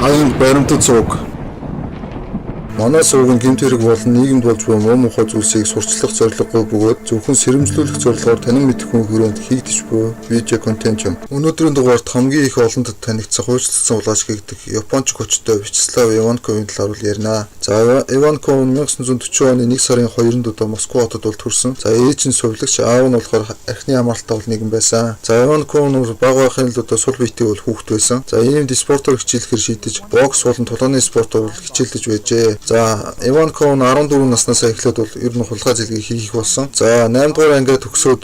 Аянд баримтат сууг. Манай суугийн гэмт хэрэг болон нийгэмд болж буй муу мухай зүйлсийг сурчлах зорилгогүй бөгөөд зөвхөн сэрэмжлүүлэх зорилгоор танин мэдэх хүн хүрээнд хийгдэж буй видео контент юм. Өнөөдрийн дугаарт хамгийн их олондод танигдсан хуульчлагдсан улааш гэгдэх Японч хүчтэй Вячеслав Иванковын талаар ярина. За Иванков 1940 оны 1 сарын 2-нд одоо Москва хотод бол төрсөн. За ээж нь сувлагч, аав нь болохоор архины хамгаалалттай бол нэгэн байсан. За Иванков нь бага байхын л одоо сул биетэй бол хүүхэд байсан. За иймд спортоор хичээлэхээр шийдэж бокс болон тулааны спортоор хичээлдэж байжээ. За Иванков нь 14 наснаас эхлээд бол ер нь хулгай зэлгийг хийх болсон. За 8 дугаар ангид төгсөөд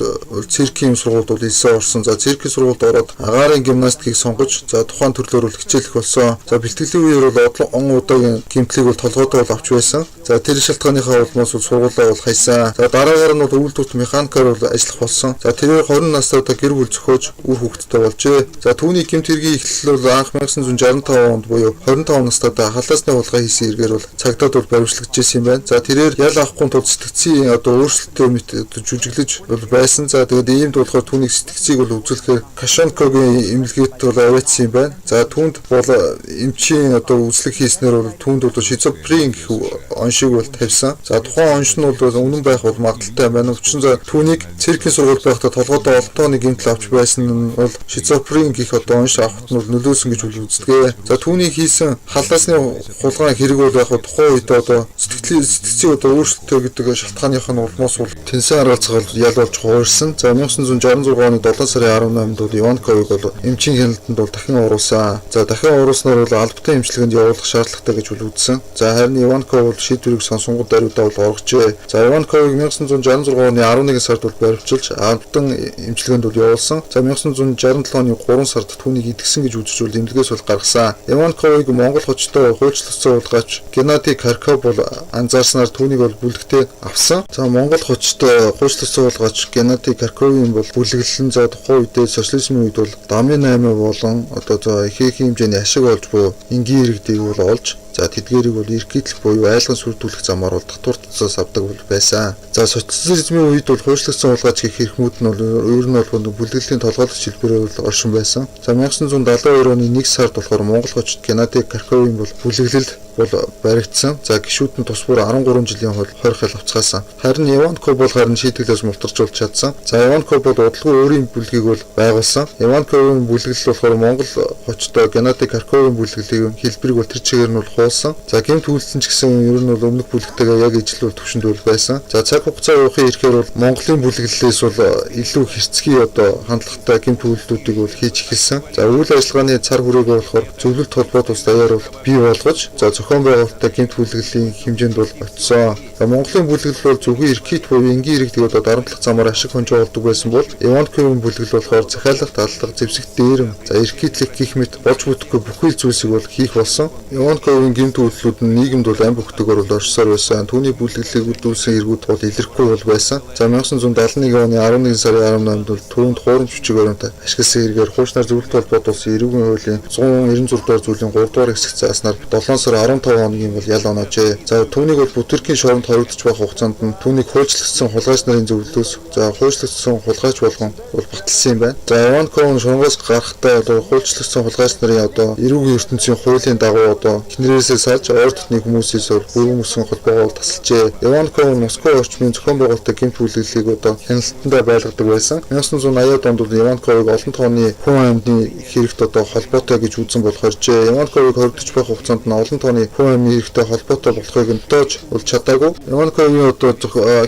циркийн сургуульд бол элсэн орсон. За циркийн сургуульд ороод агаарын гимнастикийг сонгож за тухайн төрлөөр бол хичээлэх болсон. За бэлтгэлийн үеэр бол он удаагийн гимтлийг бол толгойдоо бол авч байсан. За тэр шалтгааныхаа улмаас бол сургуулаа бол хайсан. За дараагаар нь бол үйлдвэрт механикаар бол ажиллах болсон. За тэрээр 20 настай одоо гэр бүл зохиож үр хүүхэдтэй болжээ. За түүний гимт хэргийн эхлэл бол анх 1965 онд буюу 25 настай халаасны хулгай хийсэн эргээр бол цагдаад бол баримтлагдчихсэн юм байна. За тэрээр ял авахгүй тул сэтгцийн одоо өөрчлөлтөө мэт жүжиглэж бол байсан. За тэгээд иймд болохоор түүний сэтгцийг бол үзүүлэхээр Кашонкогийн эмнэлгээд бол аваадсан юм байна. За түүнд бол эмчийн одоо үзлэг хийснээр бол түүнд бол шизофрен гэх оншиг бол тавьсан. За тухайн онш нь бол үнэн байх бол магадaltaй байна. Учир нь за түүнийг циркийн сургууль байхдаа толгойдоо олон тооны гэмтэл авч байсан нь бол шизофрен гэх одоо онш авахт нь бол нөлөөсөн гэж үздэг. За түүний хийсэн халаасны хулгай хэрэг бол яг тухайн үед одоо сэтгцийн одоо өөрчлөлтөө гэдэг шалтгааных нь улмаас бол тэнсэн харгалзгаал ял болж хуурсан. За 1966 оны 7 сарын 18-нд бол Иванковыг бол эмчийн хяналтанд бол дахин оруулсан. За дахин оруулснаар бол албатай эмчилгээнд явуулах шаардлагатай гэж үзсэн. За харин Иванков бол шийдвэрийг сонсонгууд даруйдаа бол оргожээ. За Иванковыг 1966 оны 11 сард бол баривчилж албадан эмчилгээнд бол явуулсан. За 1967 оны 3 сард түүнийг идгсэн гэж үзэж бол эмнэлгээс бол гаргасан. Иванковыг Монгол хочтой хуульчлагдсан улгаач Геннадий Карков бол анзаарснаар түүнийг бол бүлэгтээ авсан. За Монгол хочтой хуульчлагдсан улгаач Геннадий Карковын бол бүлэглэн за тухайн үедээ социализмын үед бол дамын 8 болон одоо за их хэмжээний ашиг олж буй энгийн иргэдийг бол олж за тэдгээрийг бол эрхийдлэх буюу айлган сүрдүүлэх замаар бол татвар тусаас авдаг бол байсан. За социализмын үед бол хуульчлагдсан улгаач гэх хэрхмүүд нь бол өөр нь бол бүлэглэлийн толгойлогч хэлбэрээр бол оршин байсан. За 1972 оны 1 сард болохоор Монгол хочд Геннадий Карковын бол бүлэглэлд бол баригдсан. За гишүүд нь тус бүр 13 жилийн хорих хэл авцгаасан. Харин Иванков бол харин шийдвэрлээс мултарч чадсан. За Иванков бол удалгүй өөрийн бүлгийг бол байгуулсан. Иванковын бүлэглэл болохоор Монгол хочтой Геннадий Карковын бүлэглэлийн хэлбэрийг бол тэр чигээр нь бол хуулсан. За гэмт үйлсэн ч гэсэн ер нь бол өмнөх бүлэгтэйгээ яг ижил төвшөнд бол байсан. За цаг хугацаа явахын ихээр бол Монголын бүлэглэлээс бол илүү хэрцгий одоо хандлагатай гэмт үйлдэлүүдийг бол хийж эхэлсэн. За үйл ажиллагааны цар хүрээг болохоор зөвлөлт холбоот ус даяар бол бий болгож за зохион байгуулалттай гэмт бүлэглэлийн хэмжээнд бол очсон. За Монголын бүлэглэл бол зөвхөн эрхийд буюу энгийн иргэдэг одоо дарамтлах замаар ашиг хонжоо олдог байсан бол Иванковын бүлэглэл болохоор захиалах, дадлага, зэвсэгт дээрэм, за эрхийдлэх гэх мэт болж бүтэхгүй бүхэл зүйлсийг бол хийх болсон. Иванковын гэмт үйлдэлүүд нь нийгэмд бол ам бүхтэйгээр бол оршсоор байсан. Түүний бүлэглэлийг үдүүлсэн эргүүд бол илэрхгүй бол байсан. За 1971 оны 11 сарын 18-нд бол түүнд хуурамч бичиг баримтаа ашигласан хэрэгээр хуучнаар зөвлөлт холбоот улсын эрүүгийн хуулийн 196 дугаар зүйлийн 3 дугаар хэсэг зааснаар 7 сар 15 хоногийн бол ял оноожээ. За түүнийг бол Бүтэркийн шоронд хоригдож байх хугацаанд нь түүнийг хуульчлагдсан хулгайч нарын зөвлөлөөс за хуульчлагдсан хулгайч болгон бол баталсан юм байна. За Иванков шоронгоос гарахтаа бол хуульчлагдсан хулгайч нарын одоо эрүүгийн ертөнцийн хуулийн дагуу одоо эхнэрээсээ салж ойр дотны хүмүүсээс бол бүрэн мөсөн холбоогоо тасалжээ. Иванков Москва орчмын зохион байгуулалтын гэмт бүлэглэлийг одоо хяналтандаа байлгадаг байсан. 1980-ад онд бол Иванковыг олон тооны хүн амьтны хэрэгт одоо холбоотой гэж үзэн болохоржээ. Иванковыг хоригдож байх хугацаанд нь олон тооны хүн амьтны хэрэгтэй холбоотой болохыг нь тоож бол чадаагүй. Иванковын одоо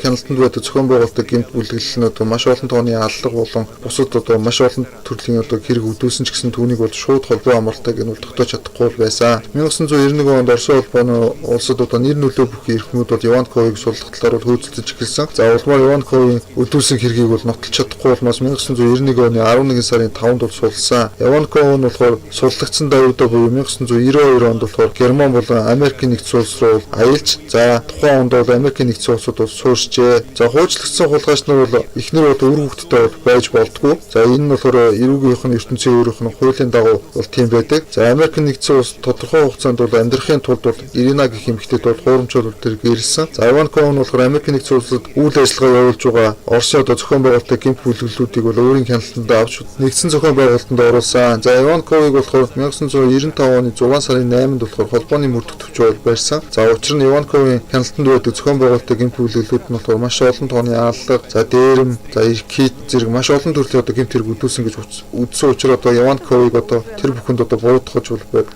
хяналтанд байдаг зохион байгуулалтын гэмт бүлэглэл нь одоо маш олон тооны аллах болон бусад одоо маш олон төрлийн одоо хэрэг үдүүлсэн ч гэсэн түүнийг бол шууд холбоо амралтайг нь бол тогтоож чадахгүй байсан. 1991 онд Орсын улбаны улсад одоо нэр нөлөө бүх эрхмүүд бол Иванковыг суллах талаар бол хөөцөлдөж эхэлсэн. За улмаар Иванковын үдүүлсэн хэргийг бол нотолж чадахгүй болмоос 1991 оны 11 сарын 5-нд бол сулсан. Иванков нь болохоор суллагдсан даруйдаа буюу 1992 онд болохоор Герман болон Америкийн нэгдсэн улс руу аялж за тухайн онд бол Америкийн нэгдсэн улсууд бол суурьжээ. За хуульчлагдсан хулгайч нар бол эхнэр бол үр хүүхэдтэй бол байж болдгоо. За энэ нь болохоор эрүүгийнх нь ертөнцийн өөрийнх нь хуулийн дагуу бол тийм байдаг. За Америкийн нэгдсэн улс тодорхой хугацаанд бол амьдрахын тулд бол Ирина гэх эмэгтэйд бол хуурамчууд тэрг ирсэн. За Иванкова нь болохоор Америк нэгдсэн улсад үйл ажиллагаа явуулж байгаа Оросын одоо зохион байгуулалтын гэмт бүлэглүүдийг бол өөрийн хяналтанд авч нэгдсэн зохион байгуулалтанд оруулсан. За Иванковыг болохоор 1995 оны 6 сарын 8-нд болохоор холбооны мөрдөх төвчөөр барьсан. За учир нь Иванковын хяналтанд байдаг зохион байгуулалтын гэмт бүлэглүүд нь болохоор маш олон тооны алга, за дээрэм, за эрхийд зэрэг маш олон төрлийн одоо гэмт хэрэг үүдүүлсэн гэж үзсэн учраас одоо Иванковыг одоо тэр бүхэнд одоо буруутгаж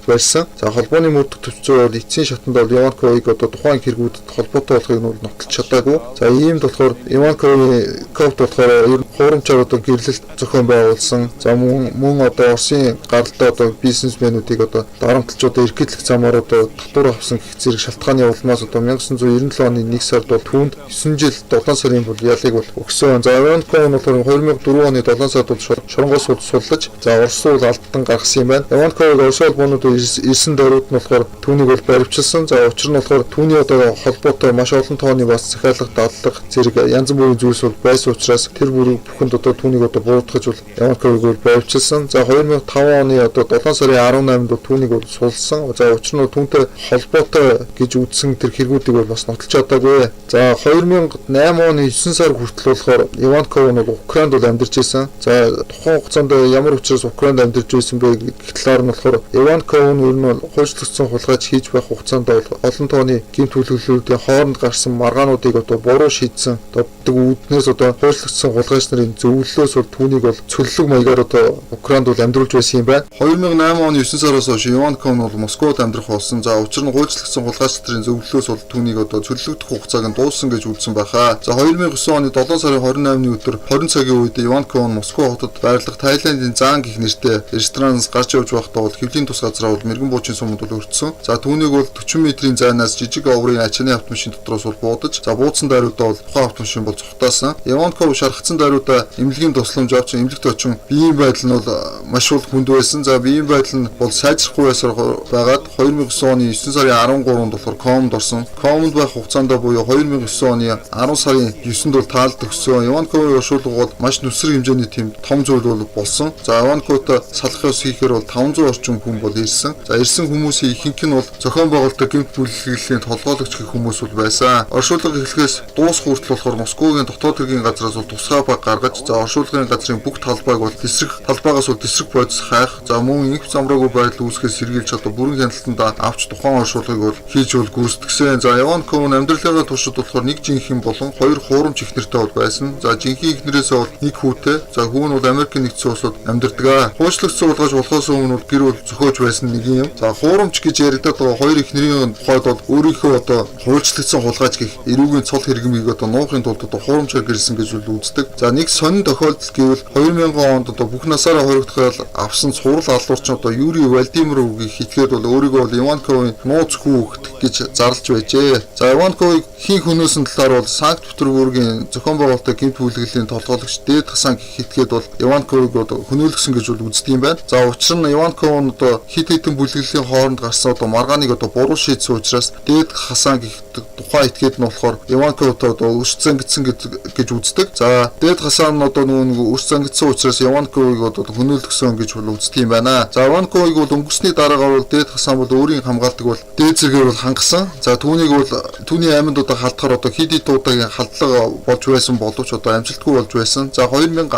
барьсан. За холбооны мөрдөх төвчөөр бол эцсийн шатанд бол Иванковыг одоо тухайн хэрэгүүдэд холбоотой болохыг нь нотолж чадаагүй. За иймд болохоор Иванковын код болохоор ер нь хуурамчаар одоо гэрлэлт зохион байгуулсан. За мөн одоо Оросын гаралтай одоо бизнесмэнүүдийг одоо дарамтлж одоо эрхийлэх замаар одоо татвар авсан гэх зэрэг шалтгааны улмаас одоо 1997 оны 1 сард бол түүнд 9 жил 7 сарын бол ялыг бол өгсөн. За Иванков нь болохоор 2004 оны 7 сард бол шоронгоос суллаж за Орос руу алдан гаргасан юм байна. Иванковыг Орос улбоонууд ирсэн даруйд нь болохоор түүнийг бол баривчилсан. За учир нь болохоор түүний одоо холбоотой маш олон тооны бас захиалга, дадлага зэрэг янз бүрийн зүйлс бол байсан учраас тэр бүхэнд одоо түүнийг одоо буруутгаж бол Иванковыг бол баривчилсан. За 2005 оны одоо 7 сарын 18-нд бол түүнийг бол сулсан. За учир нь түүнтэй холбоотой гэж үзсэн тэр хэрэгүүдийг бол бас нотолж чадаагүй. За 2008 оны 9 сар хүртэл болохоор Иванков нь бол Украинд бол амьдарч байсан. За тухайн хугацаанд ямар учраас Украинд амьдарч байсан бэ гэх талаар нь болохоор Иванков нь ер нь бол хойшлогдсон хулгайч хийж байх хугацаанд бол олон тооны гэмт бүлэглүүдийн хооронд гарсан маргаануудыг одоо буруу шийдсэн. Доддог үүднээс одоо хойшлогдсон хулгайч нарын зөвлөлөөс бол түүнийг бол цөллөг маягаар одоо Украинд бол амьдруулж байсан юм байна. 2008 оны 9 сараас хойш Иванков нь бол Москвад амьдрах болсон. За учир нь хойшлогдсон хулгайч нарын зөвлөлөөс бол түүнийг одоо цөллөгдөх хугацааг нь дууссан гэж үзсэн байхаа. За 2009 оны 7 сарын 28-ны өдөр 20 цагийн үед Иванков нь Москва хотод байрлах Тайландын Заан гэх нэртэй ресторанаас гарч явж байхдаа бол хэвлийн тус газраа бол мэрэгэн буучийн сумд бол өртсөн. За түүнийг бол 40 метрийн зайнаас жижиг оврын ачааны автомашин дотроос бол буудаж, за буудсан даруйдаа бол тухайн автомашин бол цухтаасан. Иванков шархацсан даруйдаа эмнэлгийн тусламж авч эмнэлэгт очин биеийн байдал нь бол маш их хүнд байсан. За биеийн байдал нь бол сайжрахгүй байгаад 2009 оны 9 сарын 13-нд болохоор команд орсон. Команд байх хугацаанд буюу 2009 оны 10 сарын 9-нд бол таалд өгсөн. Иванковын уршуулга бол маш нүсэр хэмжээний тийм том зүйл бол болсон. За Иванковтой салах ёс хийхээр бол 500 орчим хүн бол ирсэн. За ирсэн хүмүүсийн ихэнх нь бол зохион байгуулалтын гэмт бүлэглэлийн толгойлогч гэх хүмүүс бол байсан. Оршуулга эхлэхээс дуусах хүртэл болохоор Москвагийн дотоод хэргийн газраас бол тусгай баг гаргаж, за оршуулгын газрын бүх талбайг бол талбайгаас бол тесрэг бодис хайх, за мөн инх замраагүй байдал үүсгээс сэргийлж одоо бүрэн хяналтанд авч тухайн оршуулгыг бол хийж бол гүйцэтгсэн. За Иванков нь амьдралынхаа туршид болохоор нэг жинхэнэ болон хоёр хуурамч эхнэртэй бол байсан. За жинхэнэ эхнэрээсээ бол нэг хүүтэй. За хүү нь бол Америк нэгдсэн улсад амьдардаг. Хуучлагдсан улгаж болохоос өмнө бол гэр бүл зөхөөж байсан нэг юм. За хуурамч гэж яригадаад байгаа хоёр эхнэрийн тухайд бол өөрийнхөө одоо хуучлагдсан хулгайч гэх эрүүгийн цол хэрэгмийг одоо нуухын тулд одоо хуурамчаар гэрэлсэн гэж үздэг. За нэг сонин тохиолдол гэвэл 2000 онд одоо бүх насаараа хоригдоход авсан цуврал алуурчин одоо Юрий Владимировыг хитгэхэд бол өөрийгөө бол Иванковын нууц хүүхэд гэж зарлж байжээ. За Иванковыг хин хөнөөсөн талаар бол Санкт Петербургийн зохион байгуулалтын гэмт бүлэглэлийн толгойлогч Дээд Хасан хитгээд бол Иванковыг одоо хөнөөлгсөн гэж бол үздэг юм байна. За учир нь Иванков нь одоо хит хитэн бүлэглэлийн хооронд гарсан одоо маргааныг одоо буруу шийдсэн учраас Дээд Хасан гэх тухайн этгээд нь болохоор Иванковтой одоо өрш зангидсан гэж үздэг. За Дээд Хасан нь одоо нөгөө өрш зангидсан учраас Иванковыг одоо хөнөөлгсөн гэж бол үздэг юм байна. За Иванковыг бол өнгөрсний дараагаар бол Дээд Хасан бол өөрийн хамгаалдаг бол дээд зэргээр бол хангасан. За түүнийг бол түүний айманд одоо халтахаар одоо хид хид удаагийн халдлага болж байсан боловч одоо амжилтгүй болж байсан. За 2013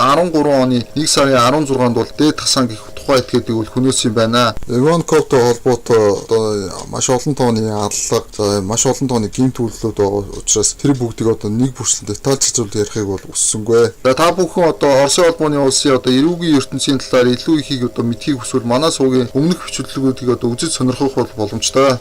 оны 1 сарын 16-нд бол Дээд Хасан гэх тухайн этгээдийг бол хөнөөсөн юм байна. Иванковтой холбоотой одоо маш олон тооны аллага, за маш олон тооны гэмт үйлдэлүүд байгаа учраас тэр бүгдийг одоо нэг бүрчлэн детальчилж ярихыг бол хүссэнгүй. За та бүхэн одоо Оросын улбооны улсын одоо эрүүгийн ертөнцийн талаар илүү ихийг одоо мэдхийг хүсвэл манай суугийн өмнөх бичлэгүүдийг одоо үзэж сонирхох боломжтой.